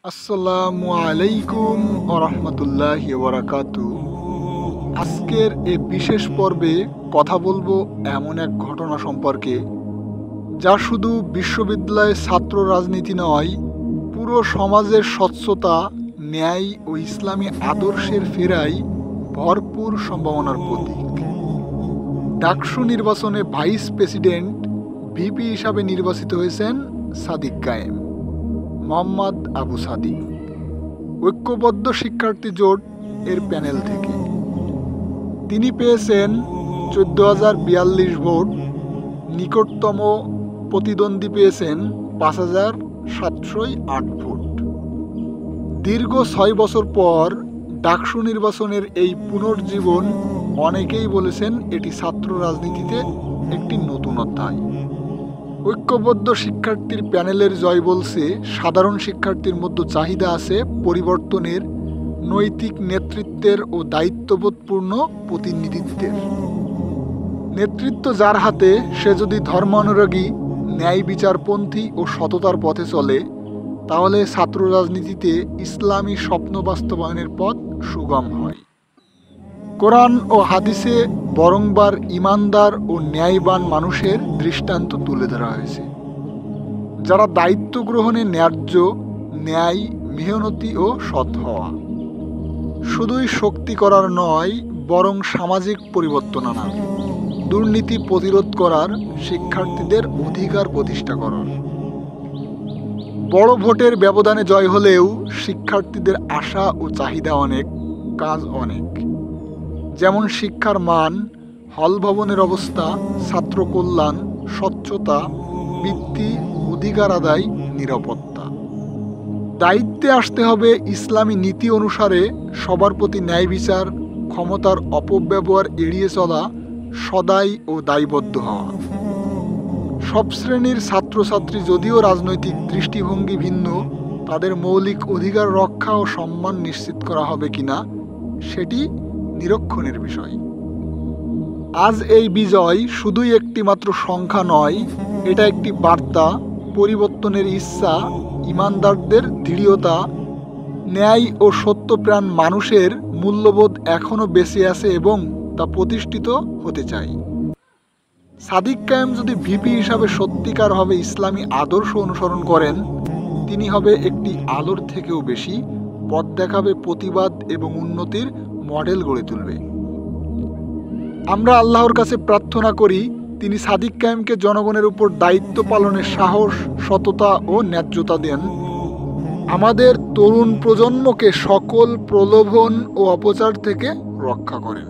আসসালামু আলাইকুম ওরহমতুল্লাহি ওয়াবারাকাতু। আজকের এই বিশেষ পর্বে কথা বলবো এমন এক ঘটনা সম্পর্কে যা শুধু বিশ্ববিদ্যালয়ের ছাত্র রাজনীতি নয়, পুরো সমাজের স্বচ্ছতা, ন্যায় ও ইসলামী আদর্শের ফেরাই ভরপুর সম্ভাবনার প্রতীক। ডাকসু নির্বাচনে ভাইস প্রেসিডেন্ট ভিপি হিসাবে নির্বাচিত হয়েছেন সাদিক কায়েম মোহাম্মদ আবু সাদিক, ঐক্যবদ্ধ শিক্ষার্থী জোট এর প্যানেল থেকে। তিনি পেয়েছেন 14,042 ভোট, নিকটতম প্রতিদ্বন্দ্বী পেয়েছেন 5,708 ভোট। দীর্ঘ 6 বছর পর ডাকসু নির্বাচনের এই পুনর্জীবন, অনেকেই বলেছেন এটি ছাত্র রাজনীতিতে একটি নতুন অধ্যায়। ঐক্যবদ্ধ শিক্ষার্থীর প্যানেলের জয় বলছে সাধারণ শিক্ষার্থীর মধ্যে চাহিদা আছে পরিবর্তনের, নৈতিক নেতৃত্বের ও দায়িত্ববোধপূর্ণ প্রতিনিধিত্বের। নেতৃত্ব যার হাতে, সে যদি ধর্মানুরাগী, ন্যায় বিচারপন্থী ও সততার পথে চলে, তাহলে ছাত্র রাজনীতিতে ইসলামী স্বপ্ন বাস্তবায়নের পথ সুগম হয়। কোরআন ও হাদিসে বরংবার ইমানদার ও ন্যায়বান মানুষের দৃষ্টান্ত তুলে ধরা হয়েছে, যারা দায়িত্ব গ্রহণে ন্যায্য, ন্যায়, মেহনতি ও সৎ হওয়া। শুধুই শক্তি করার নয়, বরং সামাজিক পরিবর্তন আনার, দুর্নীতি প্রতিরোধ করার, শিক্ষার্থীদের অধিকার প্রতিষ্ঠা করার। বড় ভোটের ব্যবধানে জয় হলেও শিক্ষার্থীদের আশা ও চাহিদা অনেক, কাজ অনেক। যেমন শিক্ষার মান, হল ভবনের অবস্থা, ছাত্র কল্যাণ, স্বচ্ছতা, বৃত্তি, অধিকার আদায়, নিরাপত্তা। দায়িত্বে আসতে হবে ইসলামী নীতি অনুসারে সবার প্রতি ন্যায় বিচার, ক্ষমতার অপব্যবহার এড়িয়ে চলা, সদাই ও দায়বদ্ধ হওয়া। সব শ্রেণীর ছাত্রছাত্রী যদিও রাজনৈতিক দৃষ্টিভঙ্গি ভিন্ন, তাদের মৌলিক অধিকার রক্ষা ও সম্মান নিশ্চিত করা হবে কিনা সেটি নিরীক্ষণের বিষয়। আজ এই বিজয় শুধুই একটি মাত্র সংখ্যা নয়, এটা একটি বার্তা, পরিবর্তনের ইচ্ছা, ইমানদারদের দৃঢ়তা, ন্যায় ও সত্যপ্রাণ মানুষের মূল্যবোধ এখনও বেঁচে আছে এবং তা প্রতিষ্ঠিত হতে চায়। সাদিক কায়েম যদি ভিপি হিসাবে সত্যিকারভাবে ইসলামী আদর্শ অনুসরণ করেন, তিনি হবে একটি আলোর থেকেও বেশি, পথ দেখাবে, প্রতিবাদ এবং উন্নতির মডেল গড়ে তুলবে। আমরা আল্লাহর কাছে প্রার্থনা করি তিনি সাদিক কায়েমকে জনগণের উপর দায়িত্ব পালনের সাহস, সততা ও ন্যায্যতা দেন। আমাদের তরুণ প্রজন্মকে সকল প্রলোভন ও অপচার থেকে রক্ষা করেন।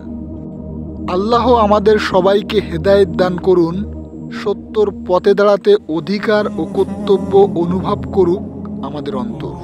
আল্লাহ আমাদের সবাইকে হেদায়েত দান করুন, সত্যর পথে দাঁড়াতে অধিকার ও কর্তব্য অনুভব করুক আমাদের অন্তর।